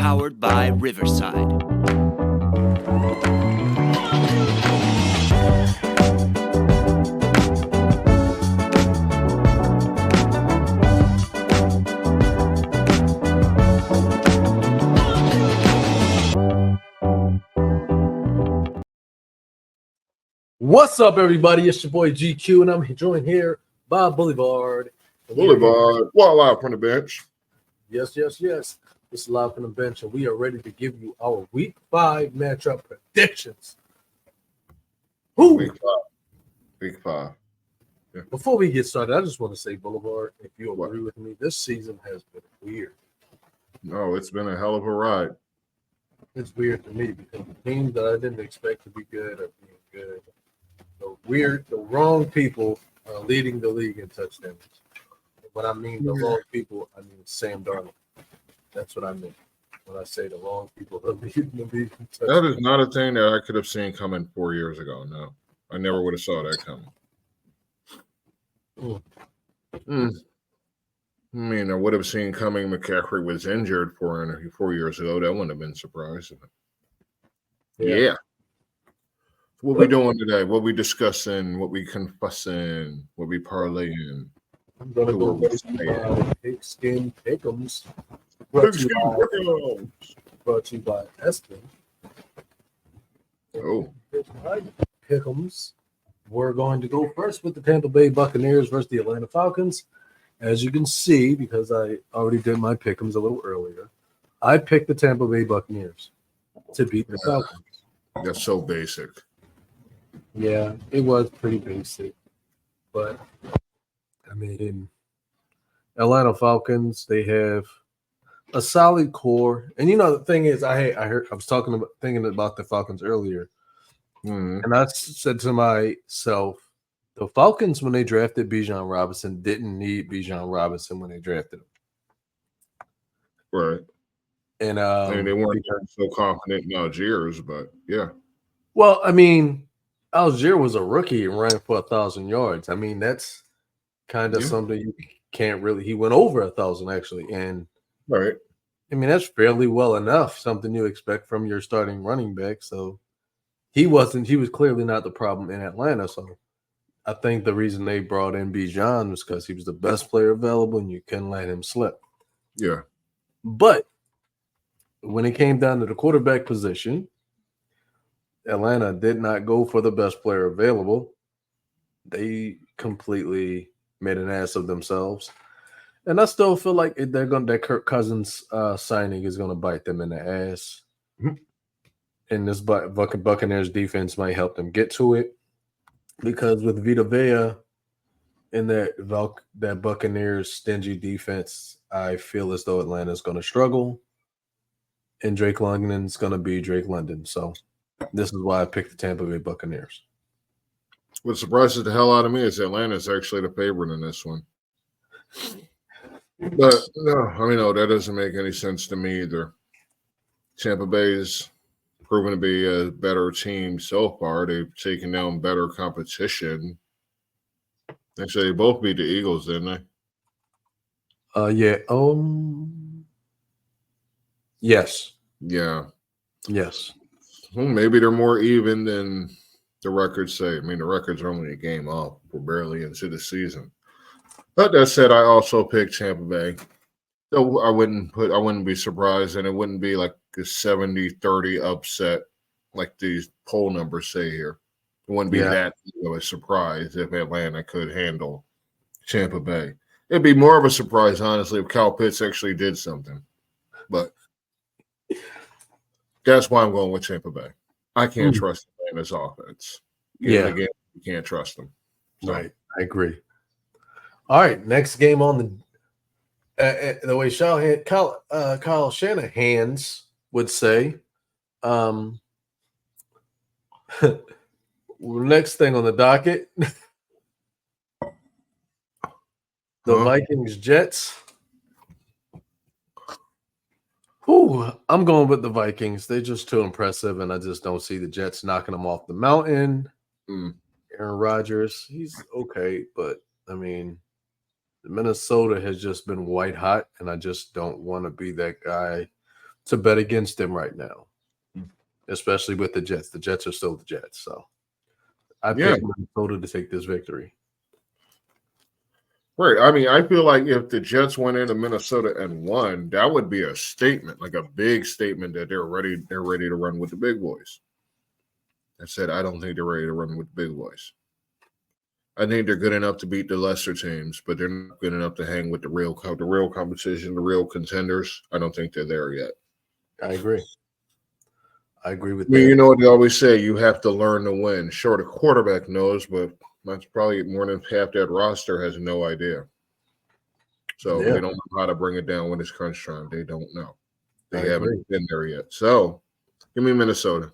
powered by Riverside. What's up, everybody? It's your boy GQ, and I'm joined here by Boulevard. Boulevard, well, out from the bench. Yes. This is live from the bench, and we are ready to give you our Week 5 matchup predictions. Week 5. Yeah. Before we get started, I just want to say, Boulevard, if you agree with me, this season has been weird. No, it's been a hell of a ride. It's weird to me because the teams that I didn't expect to be good are being good. The wrong people are leading the league in touchdowns. When I mean the wrong people, I mean Sam Darnold. That's what I mean when I say the wrong people are leading the league in touchdowns. That is not a thing that I could have seen coming 4 years ago. No, I never would have saw that coming. I mean, I would have seen coming McCaffrey was injured 4 years ago. That wouldn't have been surprising. Yeah. What we doing today? What we discussing? What we confessing? What we parlaying? I'm gonna go with Pigskin Pick'ems. Brought to you by Espen. Oh. Pick'ems. We're going to go first with the Tampa Bay Buccaneers versus the Atlanta Falcons. As you can see, because I already did my Pick'ems a little earlier, I picked the Tampa Bay Buccaneers to beat the Falcons. That's so basic. Yeah, it was pretty basic. But, I mean, Atlanta Falcons, they have a solid core. And, you know, the thing is, I was thinking about the Falcons earlier. And I said to myself, the Falcons, when they drafted Bijan Robinson, didn't need Bijan Robinson when they drafted him. Right. And they weren't so confident in Algiers, but yeah. Well, I mean, Algier was a rookie and ran for 1,000 yards. I mean, that's kind of something you can't really. He went over 1,000 actually, and right. I mean, that's fairly well enough. Something you expect from your starting running back. So he was clearly not the problem in Atlanta. So I think the reason they brought in Bijan was because he was the best player available, and you couldn't let him slip. Yeah. But when it came down to the quarterback position, Atlanta did not go for the best player available. They completely made an ass of themselves. And I still feel like that Kirk Cousins signing is going to bite them in the ass. And this Buccaneers defense might help them get to it. Because with Vita Vea and that Buccaneers stingy defense, I feel as though Atlanta's going to struggle. And Drake London's going to be Drake London. So this is why I picked the Tampa Bay Buccaneers. What surprises the hell out of me is Atlanta's actually the favorite in this one. But no, that doesn't make any sense to me either. Tampa Bay's proven to be a better team so far. They've taken down better competition. Actually, they both beat the Eagles, didn't they? Yeah. Yes. Yeah. Yes. Well, maybe they're more even than the records say. I mean, the records are only a game up. We're barely into the season. But that said, I also picked Tampa Bay. So I wouldn't be surprised, and it wouldn't be like a 70-30 upset like these poll numbers say here. It wouldn't be that of a surprise if Atlanta could handle Tampa Bay. It'd be more of a surprise, honestly, if Kyle Pitts actually did something. But that's why I'm going with Tampa Bay. I can't trust Atlanta's offense. Again, you can't trust them. So. Right. I agree. All right. Next game on the way Kyle Shanahan's would say. Next thing on the docket. The Vikings Jets. I'm going with the Vikings. They're just too impressive, and I just don't see the Jets knocking them off the mountain. Aaron Rodgers, he's okay, but I mean, Minnesota has just been white hot, and I just don't want to be that guy to bet against them right now, especially with the Jets. The Jets are still the Jets, so I picked Minnesota to take this victory. Right. I mean, I feel like if the Jets went into Minnesota and won, that would be a statement, like a big statement that they're ready to run with the big boys. I said I don't think they're ready to run with the big boys. I think they're good enough to beat the lesser teams, but they're not good enough to hang with the real competition, the real contenders. I don't think they're there yet. I agree. I agree with I mean, that. you know what they always say, you have to learn to win. Sure, the quarterback knows, but that's probably more than half that roster has no idea. So they don't know how to bring it down when it's crunch time. They don't know. They haven't been there yet. So give me Minnesota.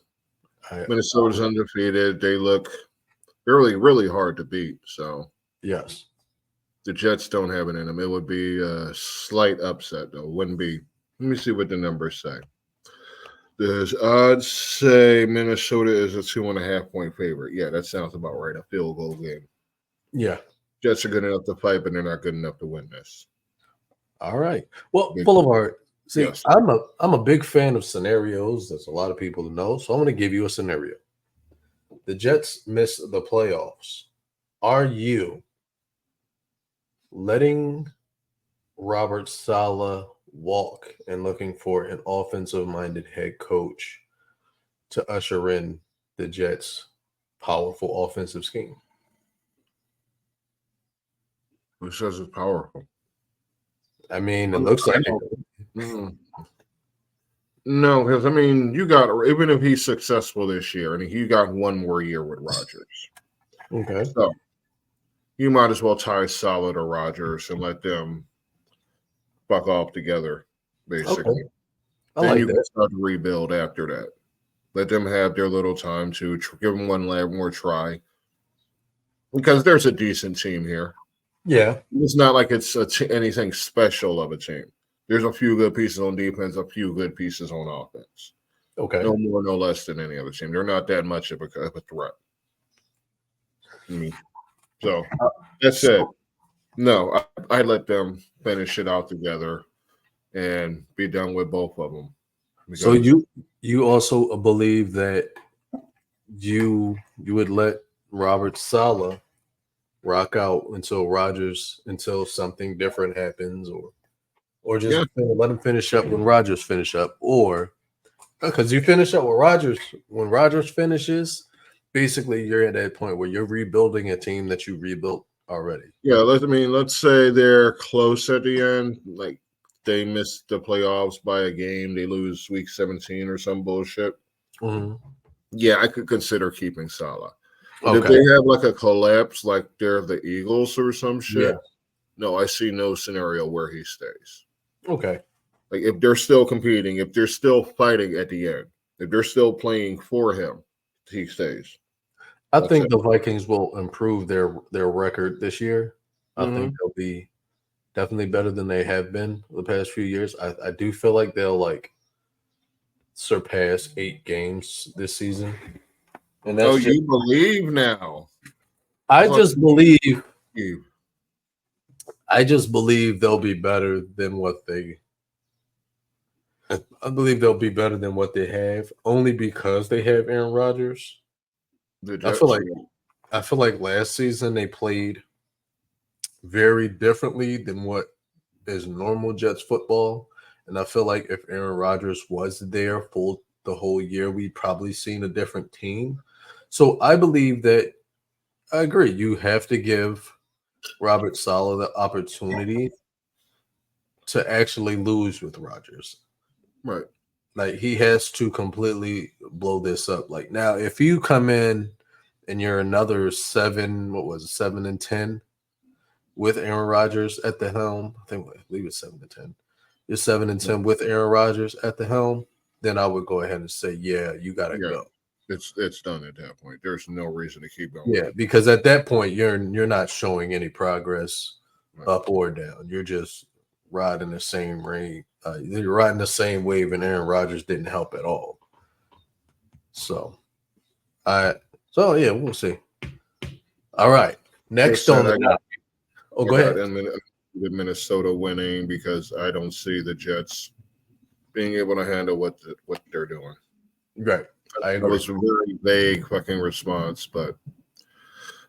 Minnesota's undefeated. They look really, really hard to beat. So yes, the Jets don't have it in them. It would be a slight upset, though. Wouldn't be. Let me see what the numbers say. The odds say Minnesota is a 2.5-point favorite. Yeah, that sounds about right. A field goal game. Yeah. Jets are good enough to fight, but they're not good enough to win this. All right. Well, Boulevard. See, yes. I'm a big fan of scenarios. There's a lot of people to know. So I'm going to give you a scenario. The Jets miss the playoffs. Are you letting Robert Saleh walk and looking for an offensive-minded head coach to usher in the Jets' powerful offensive scheme? Who says it's powerful? I mean, it looks like it. Mm-hmm. No, because I mean, you got, even if he's successful this year, and he got one more year with Rodgers. Okay. So you might as well tie Saleh to Rodgers and let them fuck off together, basically. Okay. Then you can start to rebuild after that. Let them have their little time to give them one more try. Because there's a decent team here. Yeah. It's not like it's anything special of a team. There's a few good pieces on defense, a few good pieces on offense. Okay. No more, no less than any other team. They're not that much of a threat. So that's it. No, I let them finish it out together and be done with both of them. So you also believe that you would let Robert Saleh rock out until something different happens, or just let him finish up when Rodgers finish up, or because you finish up with Rodgers when Rodgers finishes, basically you're at that point where you're rebuilding a team that you rebuilt already. Yeah, let's say they're close at the end, like they miss the playoffs by a game, they lose week 17 or some bullshit. Mm-hmm. Yeah, I could consider keeping Saleh. But if they have like a collapse, like they're the Eagles or some shit, no, I see no scenario where he stays. Okay. Like if they're still competing, if they're still fighting at the end, if they're still playing for him, he stays. I think the Vikings will improve their record this year. I think they'll be definitely better than they have been the past few years. I do feel like they'll surpass 8 games this season. And that's you believe now? I just believe they'll be better than what they. I believe they'll be better than what they have, only because they have Aaron Rodgers. I feel like last season they played very differently than what is normal Jets football, and I feel like if Aaron Rodgers was there the whole year, we'd probably seen a different team. So I believe that I agree. You have to give Robert Saleh the opportunity to actually lose with Rodgers. Right. Like he has to completely blow this up. Like now, if you come in and you're another 7-10 with Aaron Rodgers at the helm, I believe it's 7-10. You're 7-10 with Aaron Rodgers at the helm, then I would go ahead and say, yeah, you gotta go. It's done at that point. There's no reason to keep going. Yeah, because at that point you're not showing any progress up or down. You're just riding the same wave. You're riding the same wave, and Aaron Rodgers didn't help at all. So we'll see. All right, next on the. Go ahead. With Minnesota winning because I don't see the Jets being able to handle what they're doing. Right. I That agree. was a very vague fucking response, but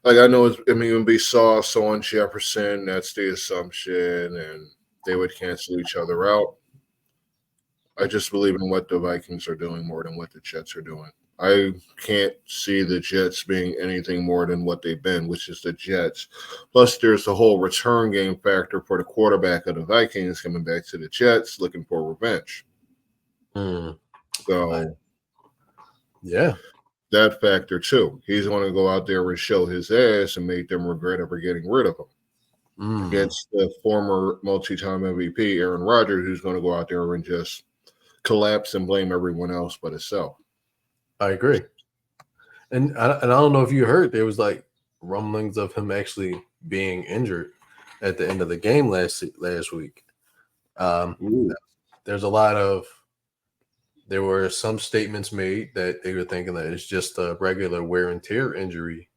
like I know it may even be Sauce on Jefferson. That's the assumption, and they would cancel each other out. I just believe in what the Vikings are doing more than what the Jets are doing. I can't see the Jets being anything more than what they've been, which is the Jets. Plus, there's the whole return game factor for the quarterback of the Vikings coming back to the Jets looking for revenge. Mm. So, yeah, that factor too. He's going to go out there and show his ass and make them regret ever getting rid of him against the former multi-time MVP Aaron Rodgers, who's going to go out there and just collapse and blame everyone else but himself. I agree. And I don't know if you heard, there was like rumblings of him actually being injured at the end of the game last week. There's a lot of, there were some statements made that they were thinking that it's just a regular wear and tear injury.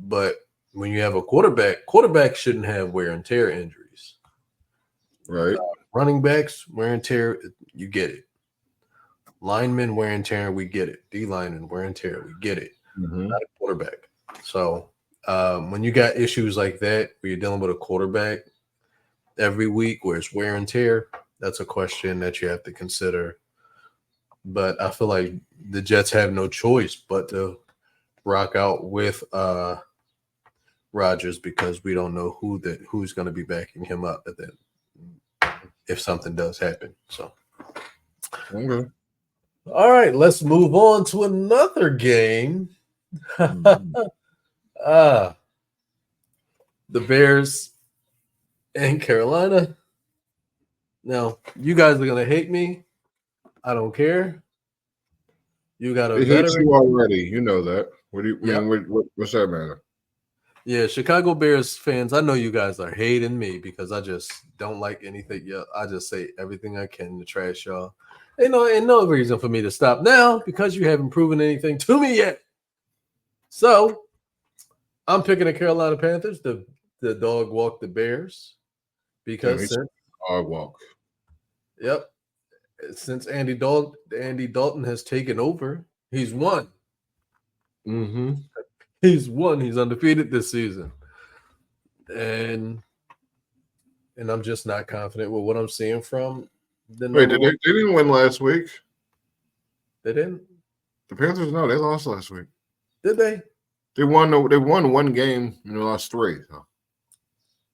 But when you have a quarterback shouldn't have wear and tear injuries. Right. Running backs, wear and tear, you get it. Linemen, wear and tear, we get it. D-linemen, wear and tear, we get it. Not a quarterback. So when you got issues like that, where you're dealing with a quarterback every week where it's wear and tear, that's a question that you have to consider. But I feel like the Jets have no choice but to rock out with Rodgers because we don't know who's going to be backing him up at that if something does happen. So, Okay. All right, let's move on to another game. The Bears and Carolina. Now, you guys are going to hate me. I don't care. You got a It hates veteran. you already. You know that. What do you mean? What's that matter? Yeah, Chicago Bears fans, I know you guys are hating me because I just don't like anything. Yeah, I just say everything I can to trash y'all. Ain't no reason for me to stop now because you haven't proven anything to me yet. So I'm picking the Carolina Panthers. The dog walk the Bears because dog walk. Yep. Since Andy Dalton has taken over, he's won. He's won. He's undefeated this season. And I'm just not confident with what I'm seeing from the Wait, they didn't win last week? They didn't? The Panthers, no, they lost last week. Did they? They won one game and they lost 3. So.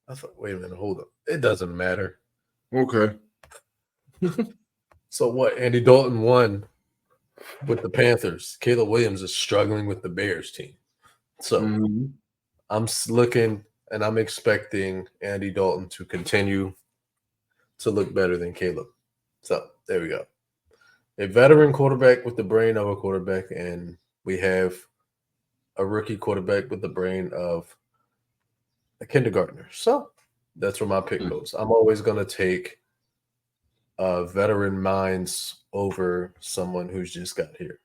I thought, wait a minute, hold up. It doesn't matter. Okay. So what? Andy Dalton won with the Panthers. Caleb Williams is struggling with the Bears team. So I'm looking and I'm expecting Andy Dalton to continue to look better than Caleb. So there we go. A veteran quarterback with the brain of a quarterback, and we have a rookie quarterback with the brain of a kindergartner. So that's where my pick goes. I'm always going to take veteran minds over someone who's just got here.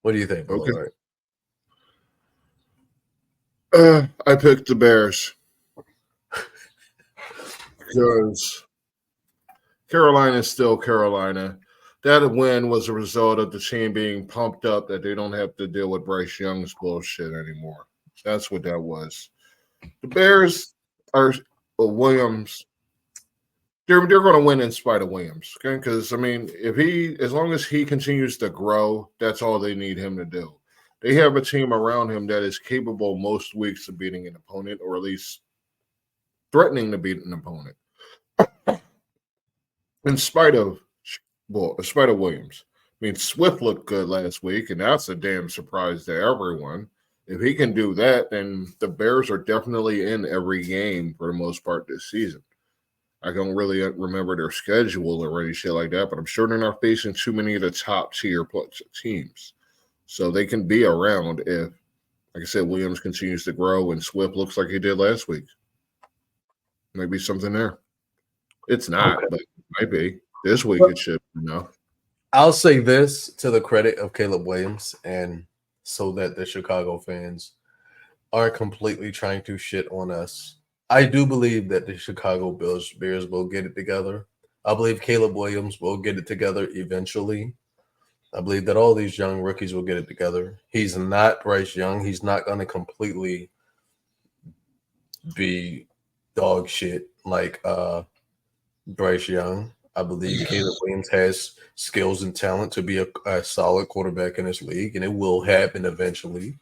What do you think? Okay. I picked the Bears because Carolina is still Carolina. That win was a result of the team being pumped up that they don't have to deal with Bryce Young's bullshit anymore. That's what that was. The Bears are Williams. They're going to win in spite of Williams, okay? Because I mean, as long as he continues to grow, that's all they need him to do. They have a team around him that is capable most weeks of beating an opponent, or at least threatening to beat an opponent. In spite of Williams. I mean, Swift looked good last week, and that's a damn surprise to everyone. If he can do that, then the Bears are definitely in every game for the most part this season. I don't really remember their schedule or any shit like that, but I'm sure they're not facing too many of the top tier teams. So they can be around if, like I said, Williams continues to grow and Swift looks like he did last week. Maybe something there. It's not, but it might be. This week it should be enough. I'll say this to the credit of Caleb Williams, and so that the Chicago fans aren't completely trying to shit on us. I do believe that the Chicago Bears will get it together. I believe Caleb Williams will get it together eventually. I believe that all these young rookies will get it together. He's not Bryce Young. He's not going to completely be dog shit like Bryce Young. I believe Caleb Williams has skills and talent to be a solid quarterback in this league, and it will happen eventually.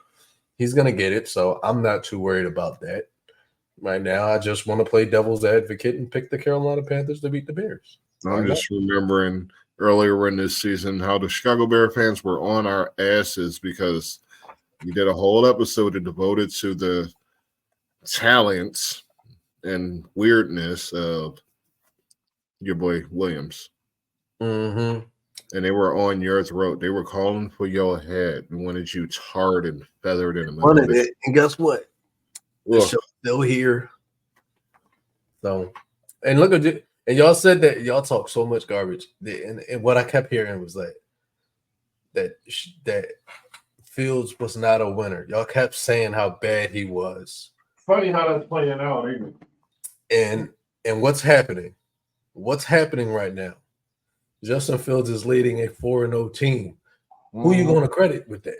He's going to get it, so I'm not too worried about that. Right now, I just want to play devil's advocate and pick the Carolina Panthers to beat the Bears. I'm just remembering earlier in this season how the Chicago Bear fans were on our asses because we did a whole episode devoted to the talents and weirdness of your boy Williams. Mm-hmm. And they were on your throat. They were calling for your head and wanted you tarred and feathered in the middle. Wanted it, and guess what? The Well, show's still here. So, and look at it. And y'all said that y'all talk so much garbage. And what I kept hearing was that Fields was not a winner. Y'all kept saying how bad he was. funny how that's playing out, ain't it? And what's happening? What's happening right now? Justin Fields is leading a 4-0 team. Who are you going to credit with that?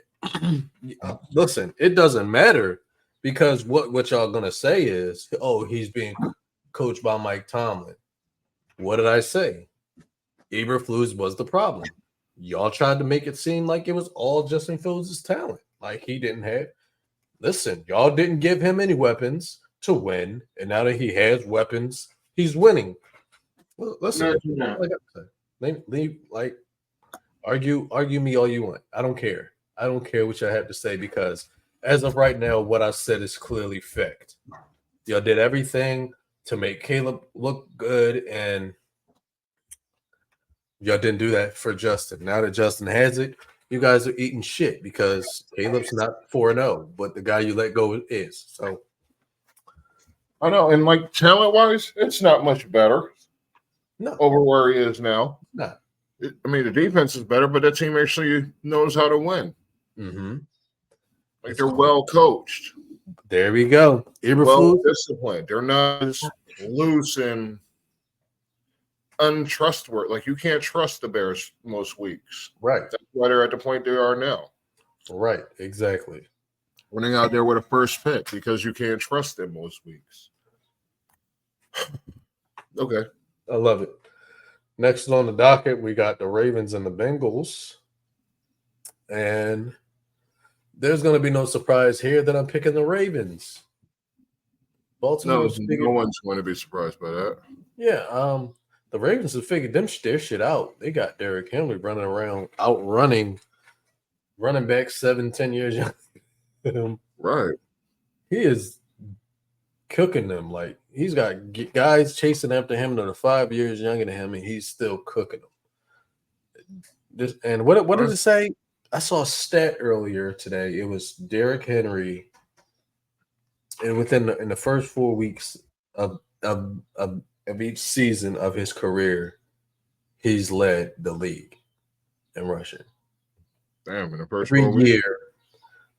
Listen, it doesn't matter because what y'all going to say is, oh, he's being coached by Mike Tomlin. What did I say? Eberflus was the problem. Y'all tried to make it seem like it was all Justin Fields' talent. Like he didn't have. Listen, y'all didn't give him any weapons to win, and now that he has weapons, he's winning. Well, listen, like argue me all you want. I don't care. I don't care what y'all have to say because as of right now, what I said is clearly fact. Y'all did everything to make Caleb look good, and y'all didn't do that for Justin. Now that Justin has it, you guys are eating shit because Caleb's not 4-0, but the guy you let go is. So I know, and like talent-wise, it's not much better no, over where he is now. no. I mean, the defense is better, but that team actually knows how to win. Mm-hmm. Like they're well coached, There we go. well Eberflus. disciplined. They're not as loose and untrustworthy. Like you can't trust the Bears most weeks. Right, That's why they're at the point they are now. right, exactly. Running out there with a first pick because you can't trust them most weeks. Okay. I love it. Next on the docket, we got the Ravens and the Bengals. And there's going to be no surprise here that I'm picking the Ravens. No, Baltimore's no one's going to be surprised by that. Yeah, the Ravens have figured their shit out. They got Derrick Henry running around, outrunning running back 7-10 years younger than him. Right. He is cooking them. Like he's got guys chasing after him that are 5 years younger than him, and he's still cooking them. And what did it say? I saw a stat earlier today. It was Derrick Henry, and in the first 4 weeks of each season of his career, he's led the league in rushing. Damn, in the first Every year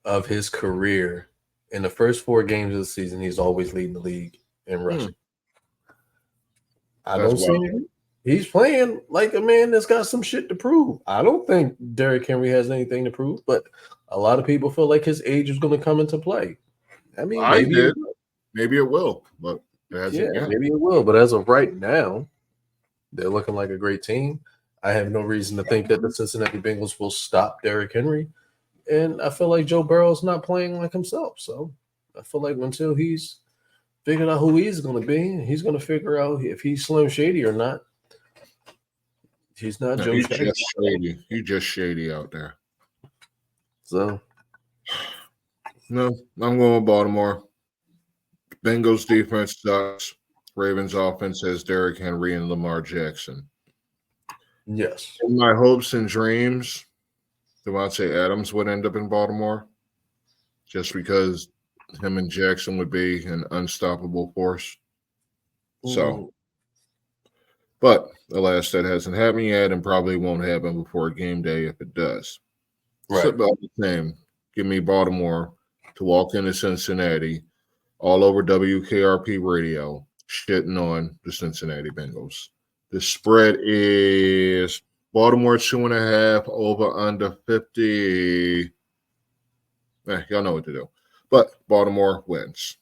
of his career, in the first 4 games of the season, he's always leading the league in rushing. I don't see he's playing like a man that's got some shit to prove. I don't think Derrick Henry has anything to prove, but a lot of people feel like his age is going to come into play. I mean, maybe it will, but it hasn't yet. Maybe it will. But as of right now, they're looking like a great team. I have no reason to think that the Cincinnati Bengals will stop Derrick Henry. And I feel like Joe Burrow's not playing like himself. So I feel like until he's figured out who he's going to be, he's going to figure out if he's Slim Shady or not. He's not Joe Shady. He's just shady out there. So, no, I'm going with Baltimore. Bengals defense sucks. Ravens offense has Derrick Henry and Lamar Jackson. yes. In my hopes and dreams, Devontae Adams would end up in Baltimore just because him and Jackson would be an unstoppable force. So, but alas, that hasn't happened yet and probably won't happen before game day if it does. Right. So about the same. Give me Baltimore to walk into Cincinnati all over WKRP radio, shitting on the Cincinnati Bengals. The spread is Baltimore 2.5 over under 50. Y'all know what to do. But Baltimore wins.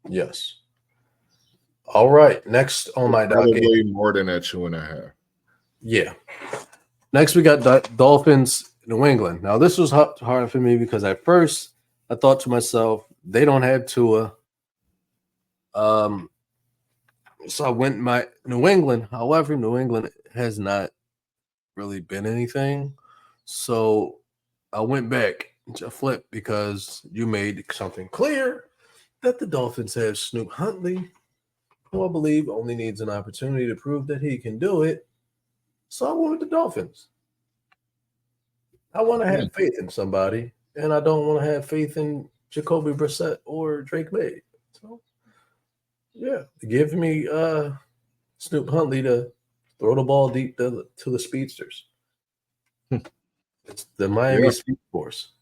Yes. All right. Next on my docket. Probably more than that 2.5. Yeah. Next, we got Dolphins, New England. Now, this was hard for me because at first I thought to myself, they don't have Tua. So I went my New England. However, New England has not really been anything. So I went back to flip because you made something clear that the Dolphins have Snoop Huntley, who I believe only needs an opportunity to prove that he can do it. So I went with the Dolphins. I want to have faith in somebody, and I don't want to have faith in Jacoby Brissett or Drake May. So, yeah, give me Snoop Huntley to throw the ball deep to the speedsters. It's the Miami Speed Force.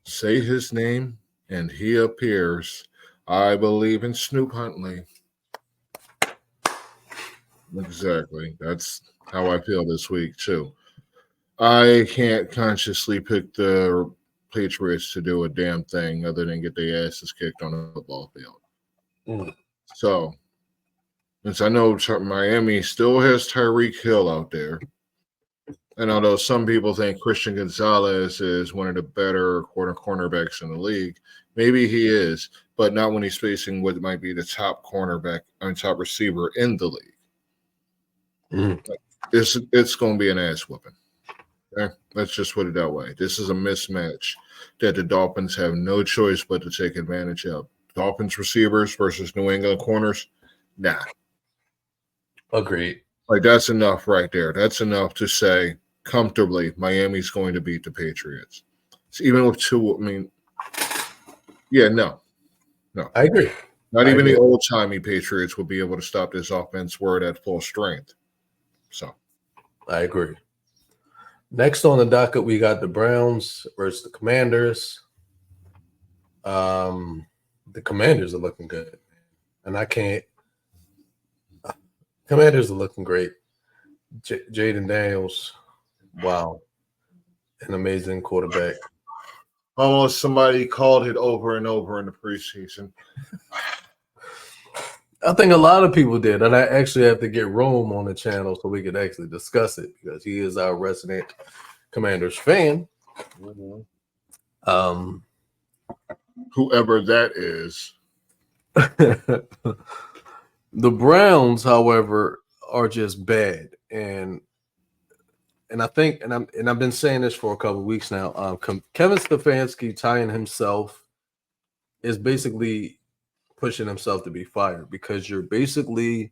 Say his name, and he appears. I believe in Snoop Huntley. Exactly. That's how I feel this week, too. I can't consciously pick the Patriots to do a damn thing other than get their asses kicked on a football field. So, since I know Miami still has Tyreek Hill out there, and although some people think Christian Gonzalez is one of the better cornerbacks in the league, maybe he is, but not when he's facing what might be the top top receiver in the league. It's going to be an ass whooping. Okay? Let's just put it that way. This is a mismatch that the Dolphins have no choice but to take advantage of. Dolphins receivers versus New England corners, nah. Agreed. Like, that's enough right there. That's enough to say comfortably Miami's going to beat the Patriots. So even with two, no. I agree. Not even the old-timey Patriots would be able to stop this offense were it at full strength. So, I agree. Next on the docket, we got the Browns versus the Commanders. The Commanders are looking good, and I can't. Commanders are looking great. Jaden Daniels, wow, an amazing quarterback. Almost somebody called it over and over in the preseason. I think a lot of people did, and I actually have to get Rome on the channel so we could actually discuss it because he is our resident Commanders fan. Whoever that is. The Browns, however, are just bad, and I think, and I've been saying this for a couple of weeks now. Kevin Stefanski tying himself is basically pushing himself to be fired because you're basically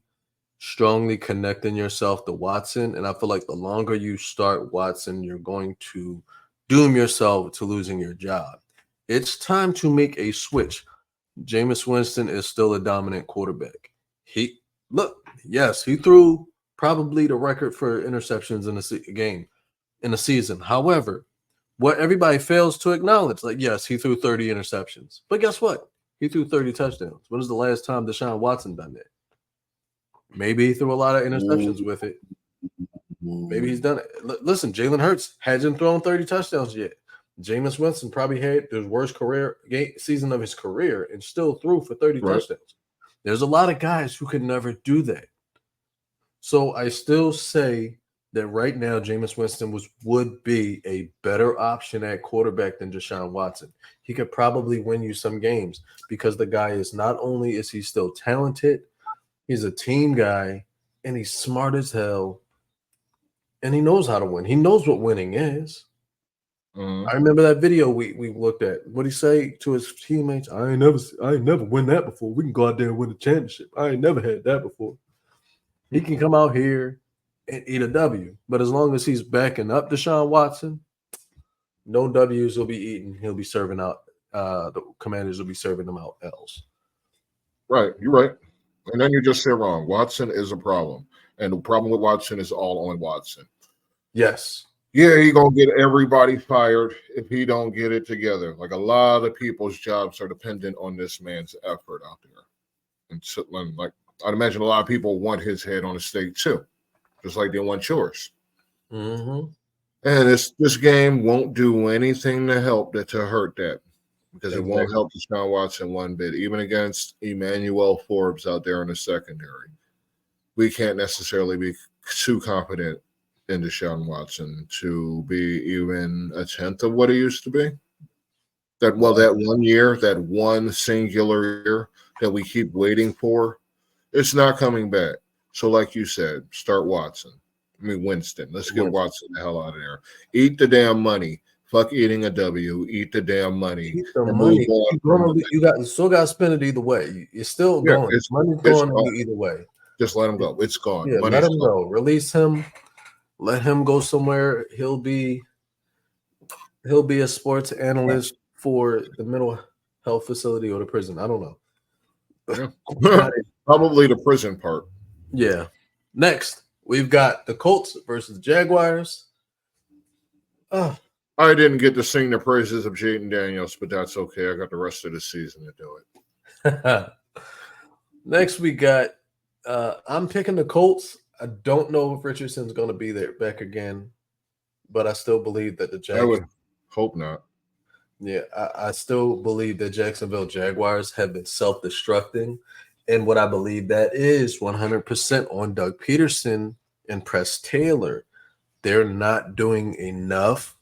strongly connecting yourself to Watson, and I feel like the longer you start Watson, you're going to doom yourself to losing your job. It's time to make a switch. Jameis Winston is still a dominant quarterback. He threw probably the record for interceptions in a game in a season. However, what everybody fails to acknowledge, yes, he threw 30 interceptions, but guess what? He threw 30 touchdowns. When was the last time Deshaun Watson done that? Maybe he threw a lot of interceptions with it. Maybe he's done it. Listen, Jalen Hurts hasn't thrown 30 touchdowns yet. Jameis Winston probably had the worst season of his career and still threw for 30 touchdowns. There's a lot of guys who could never do that. So I still say that right now Jameis Winston would be a better option at quarterback than Deshaun Watson. He could probably win you some games because the guy is not only is he still talented, he's a team guy, and he's smart as hell, and he knows how to win. He knows what winning is. I remember that video we looked at. What'd he say to his teammates? I ain't never win that before. We can go out there and win a championship. I ain't never had that before. He can come out here and eat a W. But as long as he's backing up Deshaun Watson, no W's will be eaten. He'll be serving out. The Commanders will be serving them out L's. Right. You're right. And then you just said wrong. Watson is a problem. And the problem with Watson is all on Watson. Yes. Yeah, he's going to get everybody fired if he don't get it together. Like, a lot of people's jobs are dependent on this man's effort out there. And so, like, I'd imagine a lot of people want his head on a stake too, just like they want yours. Mm-hmm. And this game won't do anything to hurt that, because it won't help Deshaun Watson one bit, even against Emmanuel Forbes out there in the secondary. We can't necessarily be too confident in Deshaun Watson to be even a tenth of what he used to be. That 1 year, that one singular year that we keep waiting for, it's not coming back. So, like you said, start Watson. Winston. Let's get Watson the hell out of there. Eat the damn money. Fuck eating a W. Eat the damn money. Eat the money. You still got to spend it either way. You're still going. Money's going on you either way. Just let him go. It's gone. Yeah, let him go. Release him. Let him go somewhere. He'll be a sports analyst for the mental health facility or the prison. I don't know. Yeah. Probably the prison part. Yeah. Next, we've got the Colts versus the Jaguars. I didn't get to sing the praises of Jayden Daniels, but that's okay. I got the rest of the season to do it. Next, we got I'm picking the Colts. I don't know if Richardson's going to be there back again, but I still believe that the Jaguars. I would hope not. Yeah, I still believe that Jacksonville Jaguars have been self-destructing. And what I believe that is 100% on Doug Peterson and Press Taylor. They're not doing enough.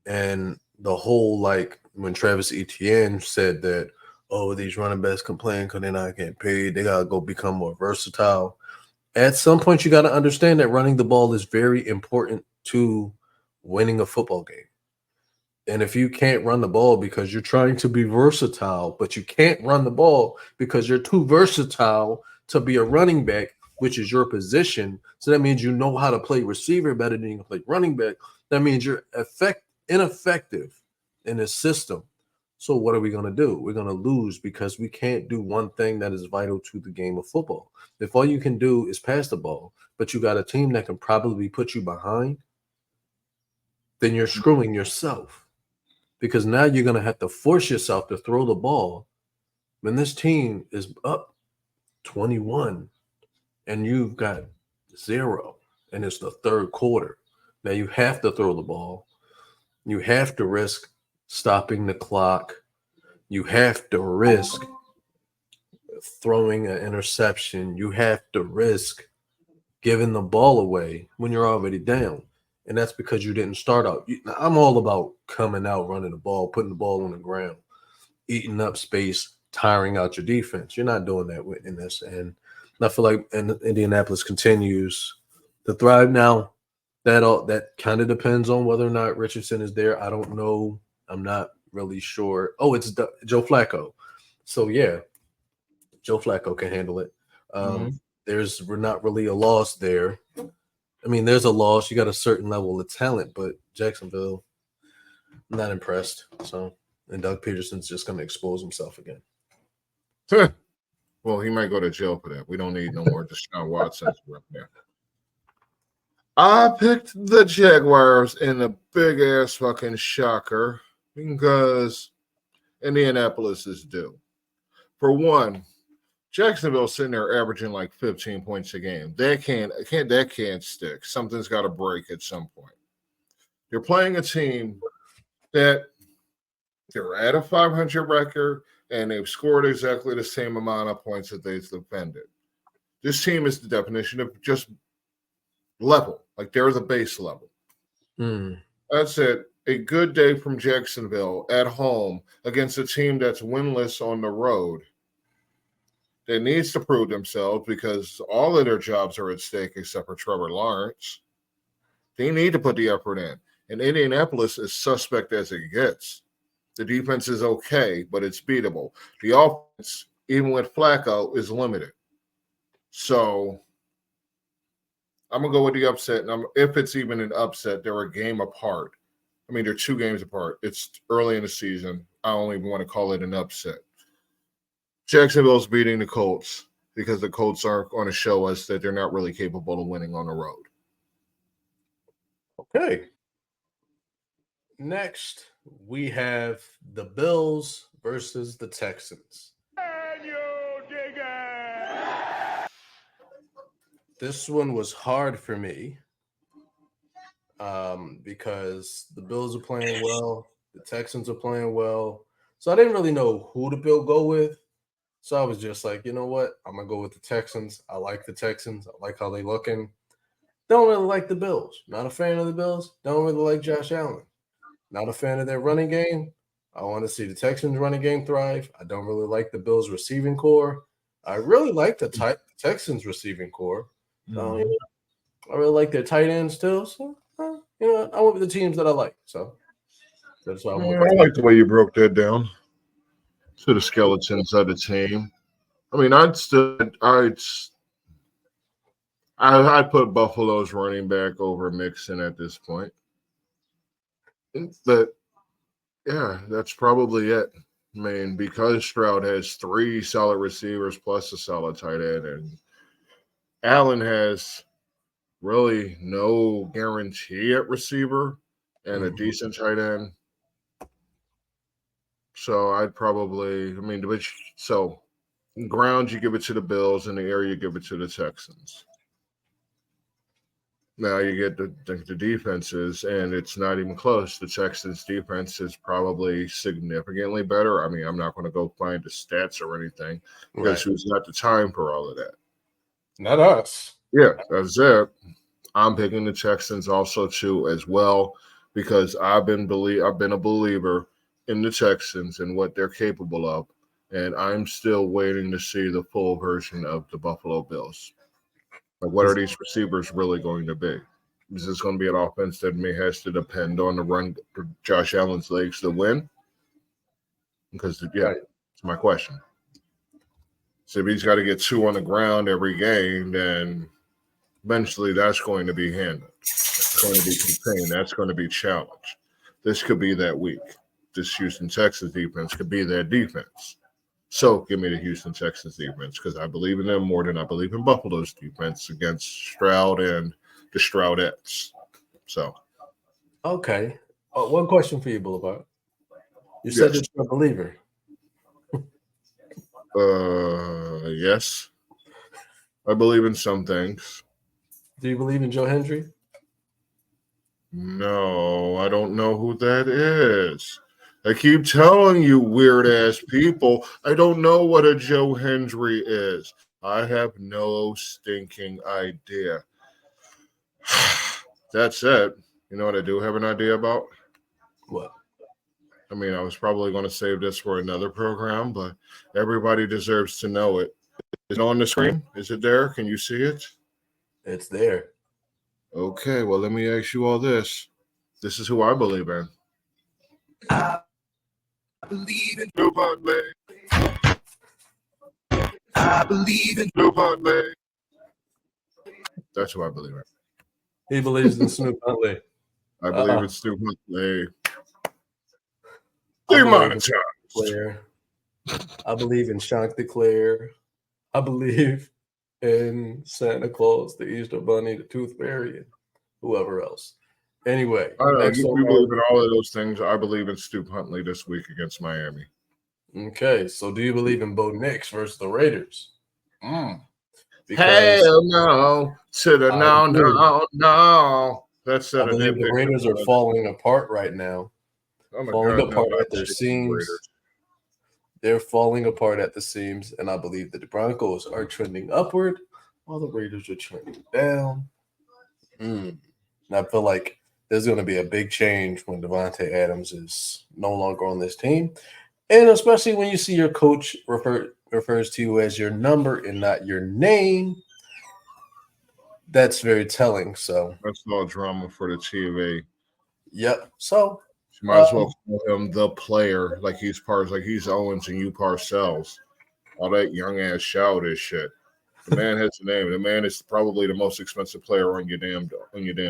And the whole, like, when Travis Etienne said that, oh, these running backs complain because they're not getting paid, they got to go become more versatile. At some point, you got to understand that running the ball is very important to winning a football game. And if you can't run the ball because you're trying to be versatile, but you can't run the ball because you're too versatile to be a running back, which is your position. So that means you know how to play receiver better than you can play running back. That means you're ineffective in this system. So what are we going to do? We're going to lose because we can't do one thing that is vital to the game of football. If all you can do is pass the ball, but you got a team that can probably put you behind, then you're screwing yourself. Because now you're going to have to force yourself to throw the ball when this team is up 21 and you've got 0 and it's the third quarter. Now you have to throw the ball. You have to risk stopping the clock. You have to risk throwing an interception. You have to risk giving the ball away when you're already down. And that's because you didn't start out. I'm all about coming out, running the ball, putting the ball on the ground, eating up space, tiring out your defense. You're not doing that in this. And I feel like Indianapolis continues to thrive. Now, that kind of depends on whether or not Richardson is there. I don't know. I'm not really sure. Oh, it's Joe Flacco. So, yeah, Joe Flacco can handle it. We're not really a loss there. I mean, there's a loss. You got a certain level of talent, but Jacksonville, I'm not impressed. So, and Doug Peterson's just going to expose himself again. Well, he might go to jail for that. We don't need no more Deshaun Watson right there. I picked the Jaguars in a big ass fucking shocker because Indianapolis is due. For one, Jacksonville's sitting there averaging like 15 points a game. That can't stick. Something's got to break at some point. You're playing a team that they're at a 500 record and they've scored exactly the same amount of points that they've defended. This team is the definition of just level. Like they're the base level. That's it. A good day from Jacksonville at home against a team that's winless on the road. They needs to prove themselves because all of their jobs are at stake except for Trevor Lawrence. They need to put the effort in. And Indianapolis is suspect as it gets. The defense is okay, but it's beatable. The offense, even with Flacco, is limited. So I'm going to go with the upset. And if it's even an upset, they're a game apart. I mean, they're 2 games apart. It's early in the season. I don't even want to call it an upset. Jacksonville's beating the Colts because the Colts aren't going to show us that they're not really capable of winning on the road. Okay. Next, we have the Bills versus the Texans. Can you dig it? This one was hard for me because the Bills are playing well, the Texans are playing well. So I didn't really know who to go with. So I was just like, you know what? I'm gonna go with the Texans. I like the Texans. I like how they looking. Don't really like the Bills. Not a fan of the Bills. Don't really like Josh Allen. Not a fan of their running game. I want to see the Texans running game thrive. I don't really like the Bills receiving core. I really like the Texans receiving core. So, I really like their tight ends too. So, I went with the teams that I like. So that's why I went Yeah, with I like the way you broke that down to the skeletons of the team. I mean, I'd put Buffalo's running back over Mixon at this point. But yeah, that's probably it. I mean, because Stroud has 3 solid receivers plus a solid tight end, and Allen has really no guarantee at receiver and a decent tight end. So I'd probably, so ground you give it to the Bills, and the air you give it to the Texans. Now you get the defenses, and it's not even close. The Texans' defense is probably significantly better. I mean, I'm not going to go find the stats or anything because who's got the time for all of that? Not us. Yeah, that's it. I'm picking the Texans also too as well because I've been a believer in the Texans and what they're capable of, and I'm still waiting to see the full version of the Buffalo Bills. Like, what are these receivers really going to be? Is this going to be an offense that has to depend on the run for Josh Allen's legs to win? Because, it's my question. So if he's got to get 2 on the ground every game, then eventually that's going to be handled. That's going to be contained. That's going to be challenged. This could be that week. This Houston Texans defense could be that defense. So give me the Houston Texans defense because I believe in them more than I believe in Buffalo's defense against Stroud and the Stroudettes. So, okay. One question for you, Boulevard. You said that you're a believer. Yes. I believe in some things. Do you believe in Joe Hendry? No, I don't know who that is. I keep telling you, weird ass people, I don't know what a Joe Hendry is. I have no stinking idea. That's it. You know what I do have an idea about? What? I mean, I was probably going to save this for another program, but everybody deserves to know it. Is it on the screen? Is it there? Can you see it? It's there. Okay, well, let me ask you all this. This is who I believe in. I believe in Joe Huntley. I believe in Joe Huntley. That's who I believe in. He believes in Snoop Huntley. I believe in Snoop Huntley. Demonetized. I believe in Chanticleer. I believe in Santa Claus, the Easter Bunny, the Tooth Fairy, and whoever else. Anyway, you believe in all of those things. I believe in Snoop Huntley this week against Miami. Okay, so do you believe in Bo Nix versus the Raiders? Hell no. To the no. That's I believe the Raiders are falling apart right now. Apart at their seams. They're falling apart at the seams, and I believe that the Broncos are trending upward while the Raiders are trending down. And I feel like there's going to be a big change when Davante Adams is no longer on this team, and especially when you see your coach refers to you as your number and not your name. That's very telling. So that's all drama for the TV. Yep. So you might as well call him the player, like he's Owens and you Parcells. All that young ass childish shit. The man has a name. The man is probably the most expensive player on your damn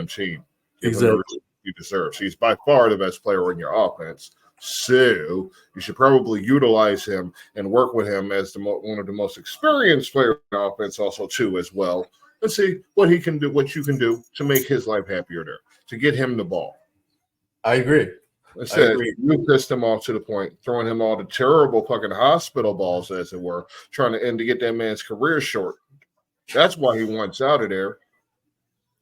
team. Exactly. He deserves. He's by far the best player in your offense. So you should probably utilize him and work with him as one of the most experienced players in the offense, also too, as well. Let's see what he can do, what you can do to make his life happier there, to get him the ball. I agree. Instead, you pissed him off to the point, throwing him all the terrible fucking hospital balls, as it were, trying to get that man's career short. That's why he wants out of there.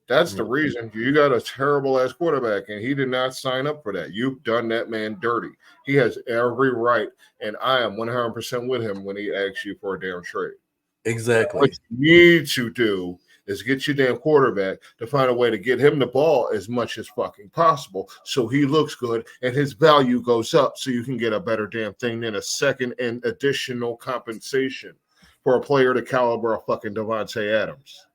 That's the reason. You got a terrible ass quarterback, and he did not sign up for that. You've done that man dirty. He has every right, and I am 100% with him when he asks you for a damn trade. Exactly. What you need to do is get your damn quarterback to find a way to get him the ball as much as fucking possible so he looks good and his value goes up so you can get a better damn thing than a second and additional compensation for a player the caliber of fucking Davante Adams.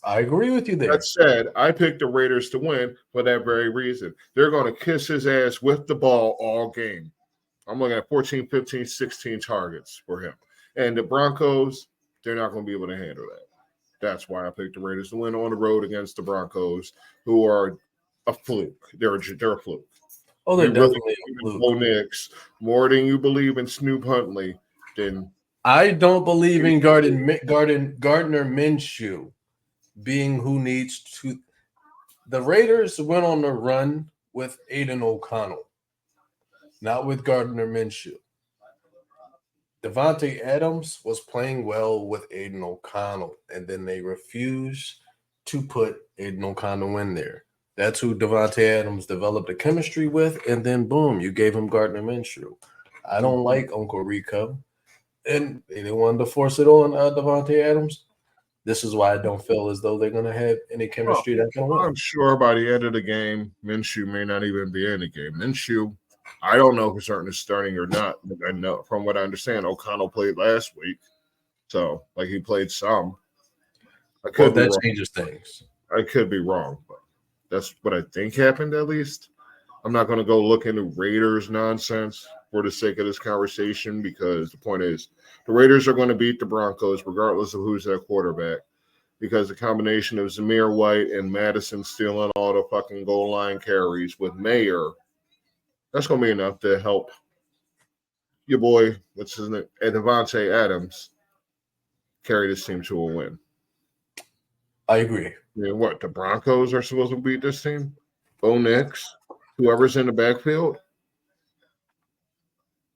I agree with you there. That said, I picked the Raiders to win for that very reason. They're going to kiss his ass with the ball all game. I'm looking at 14, 15, 16 targets for him. And the Broncos, they're not going to be able to handle that. That's why I picked the Raiders to win on the road against the Broncos, who are a fluke. They're a fluke. Oh, they're definitely a fluke. Bo Nix, more than you believe in Snoop Huntley, then I don't believe in Gardner Minshew being who needs to. The Raiders went on the run with Aiden O'Connell, not with Gardner Minshew. Davante Adams was playing well with Aiden O'Connell, and then they refused to put Aiden O'Connell in there. That's who Davante Adams developed a chemistry with, and then boom, you gave him Gardner Minshew. I don't like Uncle Rico, and they didn't want to force it on Davante Adams. This is why I don't feel as though they're going to have any chemistry that can win. I'm sure by the end of the game, Minshew may not even be in the game. Minshew, I don't know for certain is starting or not. I know from what I understand, O'Connell played last week, so like he played some. That changes things. I could be wrong, but that's what I think happened at least. I'm not going to go look into Raiders nonsense for the sake of this conversation because the point is the Raiders are going to beat the Broncos regardless of who's their quarterback because the combination of Zamir White and Madison stealing all the fucking goal line carries with Mayer, that's going to be enough to help your boy, what's his name, Davante Adams, carry this team to a win. I agree. What, the Broncos are supposed to beat this team? Bo Nix, whoever's in the backfield,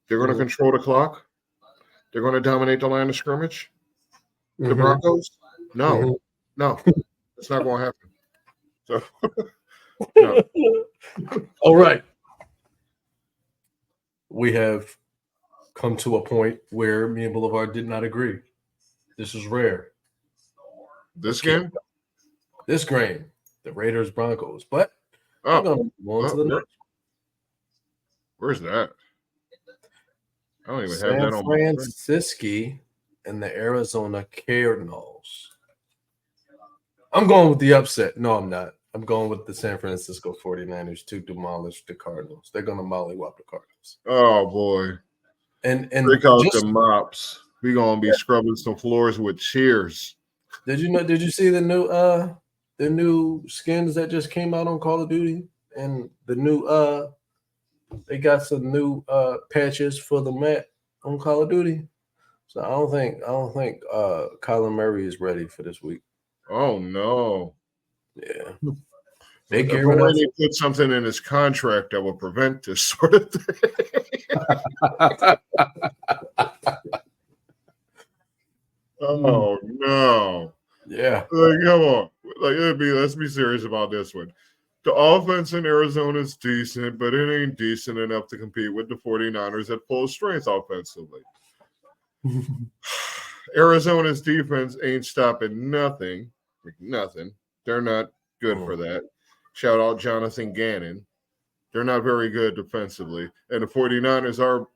they're going to control the clock. They're going to dominate the line of scrimmage. The Broncos? No. No. It's not going to happen. So, no. All right. We have come to a point where me and Boulevard did not agree. This is rare. This game? This game. The Raiders Broncos. But I'm going to move on to the next. Where's that? I don't even San have that on my screen. Francisco and the Arizona Cardinals. I'm going with the upset. No, I'm not. I'm going with the San Francisco 49ers to demolish the Cardinals. They're going to mollywop the Cardinals. Oh, boy. And break out the mops. We're going to be scrubbing some floors with cheers. Did you see the new skins that just came out on Call of Duty? And the new they got some new patches for the map on Call of Duty. So I don't think Kyler Murray is ready for this week. Oh no. Yeah. They put something in his contract that will prevent this sort of thing. Oh no. Yeah. Come on. Let's be serious about this one. The offense in Arizona is decent, but it ain't decent enough to compete with the 49ers at full strength offensively. Arizona's defense ain't stopping nothing. Nothing. They're not good for that. Shout out Jonathan Gannon. They're not very good defensively. And the 49ers are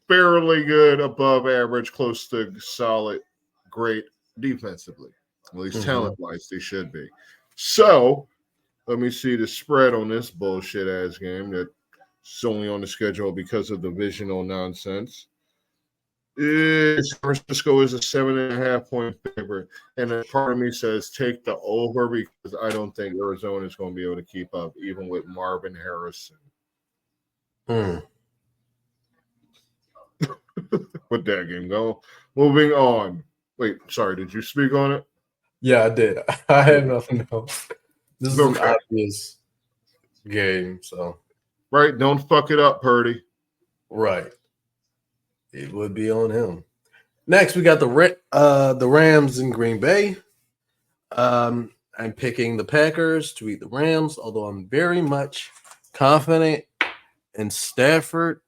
fairly good, above average, close to solid, great defensively. At least talent-wise, they should be. So, let me see the spread on this bullshit-ass game that's only on the schedule because of divisional nonsense. San Francisco is a 7.5-point favorite, and a part of me says take the over because I don't think Arizona is going to be able to keep up, even with Marvin Harrison. With that game go. Moving on. Wait, sorry, did you speak on it? Yeah, I did. I had nothing else. This is an obvious game, so. Right, don't fuck it up, Purdy. Right. It would be on him. Next, we got the Rams in Green Bay. I'm picking the Packers to beat the Rams, although I'm very much confident in Stafford.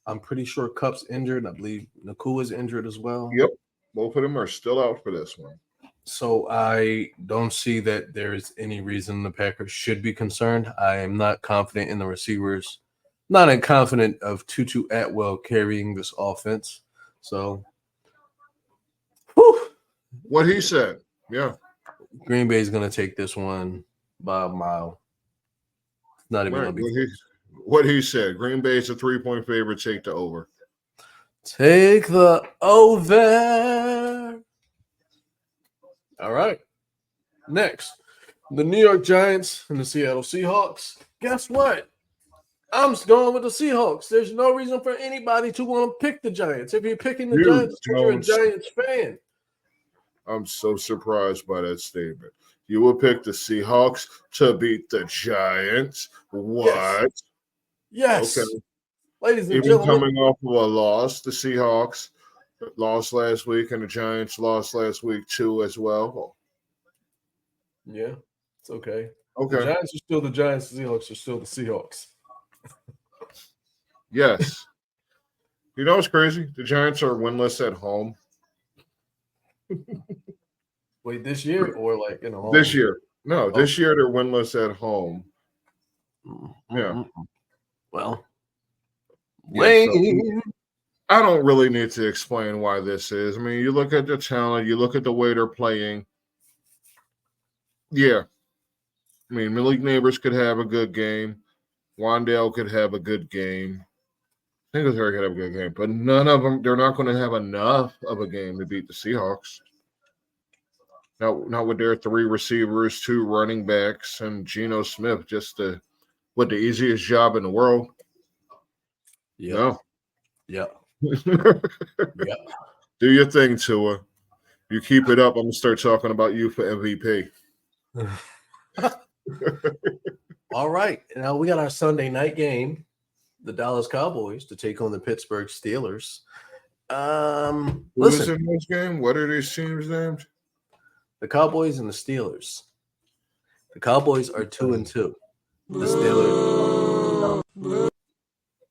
I'm pretty sure Kupp's injured. I believe Nakua is injured as well. Yep. Both of them are still out for this one. So I don't see that there is any reason the Packers should be concerned. I am not confident in the receivers. Not confident of Tutu Atwell carrying this offense. So, whew, What he said. Yeah. Green Bay is going to take this one by a mile. Not even Right. going to be. What he said. Green Bay's a 3-point favorite. Take the over. Take the over. All right. Next, the New York Giants and the Seattle Seahawks. Guess what? I'm going with the Seahawks. There's no reason for anybody to want to pick the Giants. If you're picking the Giants, you're a Giants fan. I'm so surprised by that statement. You will pick the Seahawks to beat the Giants? What? Yes. Okay. Ladies and Even gentlemen. coming off of a loss, the Seahawks lost last week, and the Giants lost last week too as well. Yeah, it's okay. Okay. The Giants are still the Giants. The Seahawks are still the Seahawks. Yes. You know what's crazy? The Giants are winless at home. Wait, this year or like in a long This year. No, this year they're winless at home. Yeah. Well, yeah, so I don't really need to explain why this is. I mean, you look at the talent, you look at the way they're playing. Yeah. I mean, Malik Neighbors could have a good game. Wandale could have a good game. Singletary could have a good game, but none of them, they're not going to have enough of a game to beat the Seahawks. Not with their 3 receivers, 2 running backs, and Geno Smith, just the easiest job in the world. Yeah. No. Yeah. Yeah. Do your thing, Tua. You keep it up, I'm going to start talking about you for MVP. All right. Now we got our Sunday night game, the Dallas Cowboys to take on the Pittsburgh Steelers. Who's in this game? What are these teams named? The Cowboys and the Steelers. The Cowboys are 2-2. The Steelers.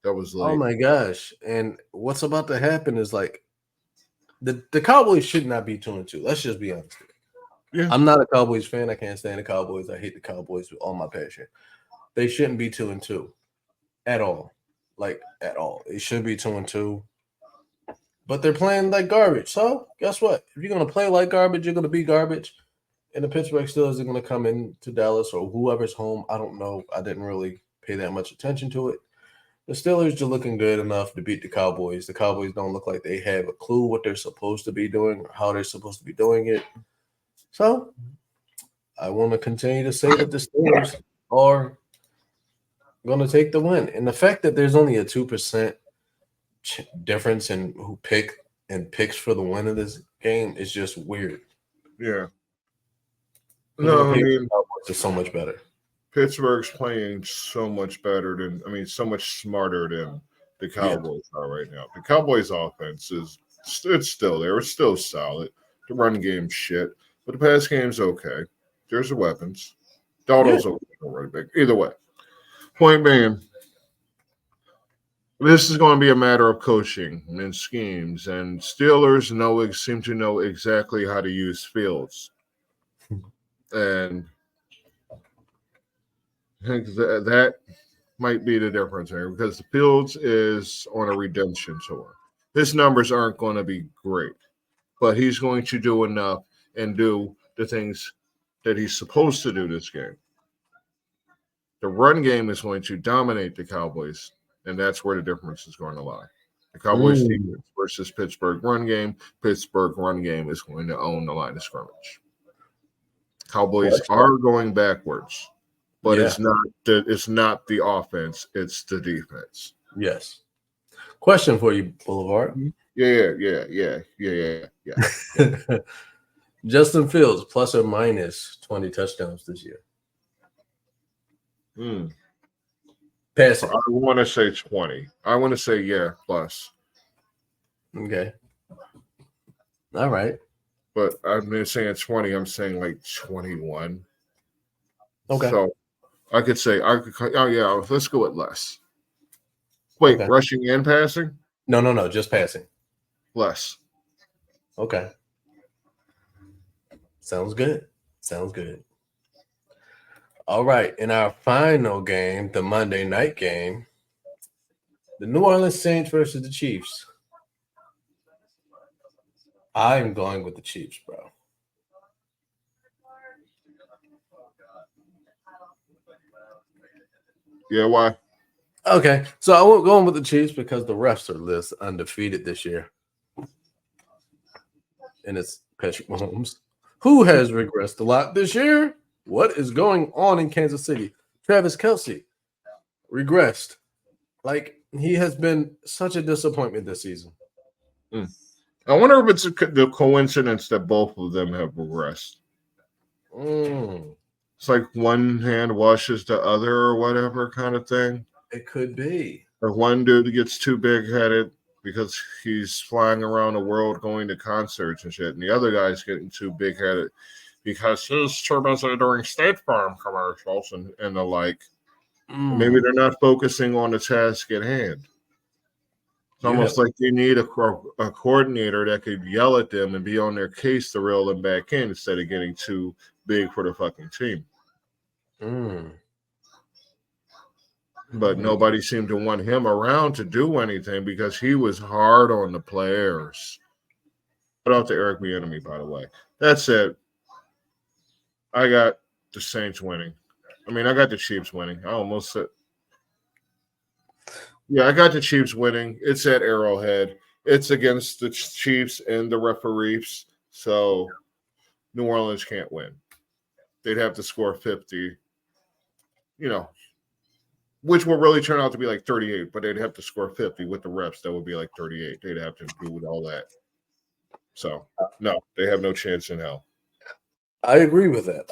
That was late. Oh my gosh. And what's about to happen is like the Cowboys should not be 2-2. Let's just be honest. Yeah. I'm not a Cowboys fan. I can't stand the Cowboys. I hate the Cowboys with all my passion. They shouldn't be 2-2 at all. Like at all. It should be 2-2. But they're playing like garbage. So guess what? If you're gonna play like garbage, you're gonna be garbage. And the Pittsburgh Steelers are gonna come into Dallas or whoever's home. I don't know. I didn't really pay that much attention to it. The Steelers are looking good enough to beat the Cowboys. The Cowboys don't look like they have a clue what they're supposed to be doing or how they're supposed to be doing it. So I want to continue to say that the Steelers are going to take the win. And the fact that there's only a 2% difference in who picks for the win of this game is just weird. Yeah. No, I mean, Cowboys are so much better. Pittsburgh's playing so much better so much smarter than the Cowboys are right now. The Cowboys' offense it's still there. It's still solid. The run game's shit, but the pass game's okay. There's the weapons. Darnold's okay, really big. Either way, point being, this is going to be a matter of coaching and schemes, and Steelers seem to know exactly how to use Fields, and I think that might be the difference here because the Fields is on a redemption tour. His numbers aren't going to be great, but he's going to do enough and do the things that he's supposed to do this game. The run game is going to dominate the Cowboys, and that's where the difference is going to lie. The Cowboys defense versus Pittsburgh run game. Pittsburgh run game is going to own the line of scrimmage. Cowboys are going backwards. But it's not the offense, it's the defense. Yes. Question for you, Boulevard. Yeah. Justin Fields, plus or minus 20 touchdowns this year. Passing. I want to say 20. I want to say, plus. Okay. All right. But I'm not saying 20. I'm saying like 21. Okay. So I could say oh yeah, let's go with less. Wait, Okay. rushing and passing? No, just passing. Less. Okay. Sounds good. Sounds good. All right. In our final game, the Monday night game, the New Orleans Saints versus the Chiefs. I'm going with the Chiefs, bro. Yeah, why? Okay. So I won't go with the Chiefs because the refs are list undefeated this year. And it's Patrick Mahomes, who has regressed a lot this year. What is going on in Kansas City? Travis Kelce regressed. Like, he has been such a disappointment this season. I wonder if it's the coincidence that both of them have regressed. It's like one hand washes the other or whatever kind of thing. It could be. Or one dude gets too big-headed because he's flying around the world going to concerts and shit, and the other guy's getting too big-headed because his turbines are during State Farm commercials and the like. Maybe they're not focusing on the task at hand. It's almost like they need a coordinator that could yell at them and be on their case to reel them back in instead of getting too big for the fucking team. But nobody seemed to want him around to do anything because he was hard on the players. Shout out to Eric Bieniemy, by the way. That's it. I got the Saints winning. I mean, I got the Chiefs winning. I almost said. Yeah, I got the Chiefs winning. It's at Arrowhead. It's against the Chiefs and the referees. So New Orleans can't win. They'd have to score 50. Which will really turn out to be like 38, but they'd have to score 50 with the refs. That would be like 38. They'd have to do all that. So, no, they have no chance in hell. I agree with that.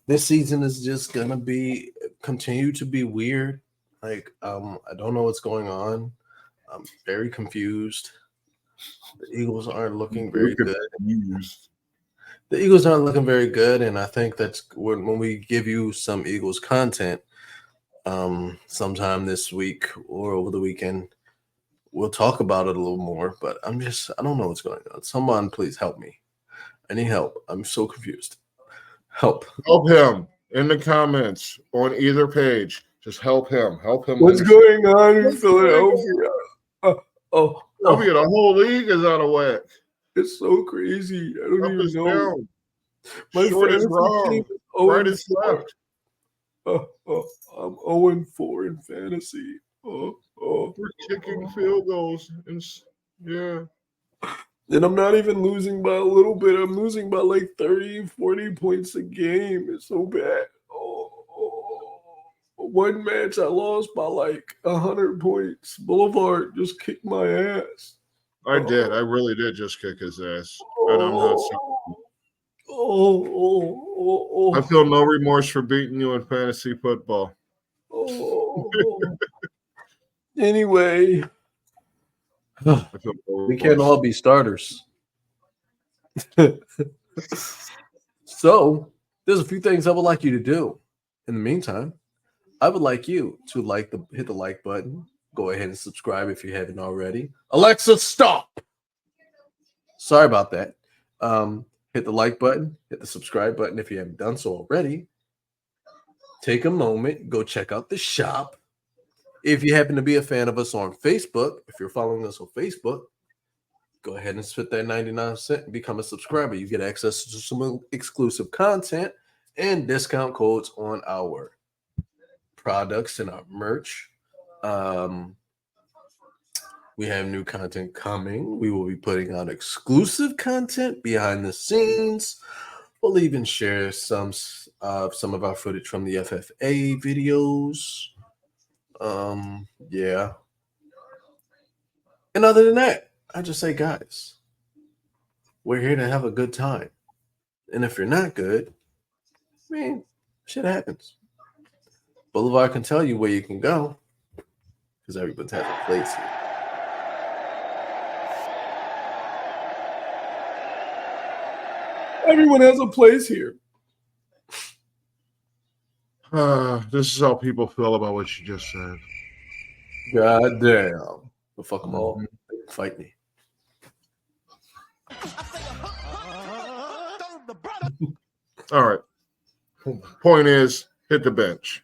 This season is just going to continue to be weird. Like, I don't know what's going on. I'm very confused. The Eagles aren't looking very good. The Eagles aren't looking very good, and I think that's when we give you some Eagles content sometime this week or over the weekend, we'll talk about it a little more, but I don't know what's going on. Someone please help me. I need help. I'm so confused. Help him in the comments on either page. Just help him. What's going on in Philadelphia? The whole league is out of whack. It's so crazy. I don't even know. Down. My short is wrong. Right is left. I'm 0-4 in fantasy. We're kicking field goals. Yeah. And I'm not even losing by a little bit. I'm losing by like 30, 40 points a game. It's so bad. One match I lost by like 100 points. Boulevard just kicked my ass. I did. I really did just kick his ass. And I'm not I feel no remorse for beating you in fantasy football. Anyway, we can't all be starters. So there's a few things I would like you to do. In the meantime, I would like you to hit the like button. Go ahead and subscribe if you haven't already. Alexa, stop. Sorry about that. Hit the like button, hit the subscribe button if you haven't done so already. Take a moment, go check out the shop. If you happen to be a fan of us on Facebook, if you're following us on Facebook, go ahead and spit that 99 cents and become a subscriber. You get access to some exclusive content and discount codes on our products and our merch. We have new content coming. We will be putting out exclusive content behind the scenes. We'll even share some of our footage from the FFA videos. Yeah. And other than that, I just say, guys, we're here to have a good time. And if you're not good, I mean, shit happens. Boulevard can tell you where you can go because everybody has a place here. Everyone has a place here. This is how people feel about what you just said. God damn. But fuck them all. They can fight me. All right. Point is, hit the bench.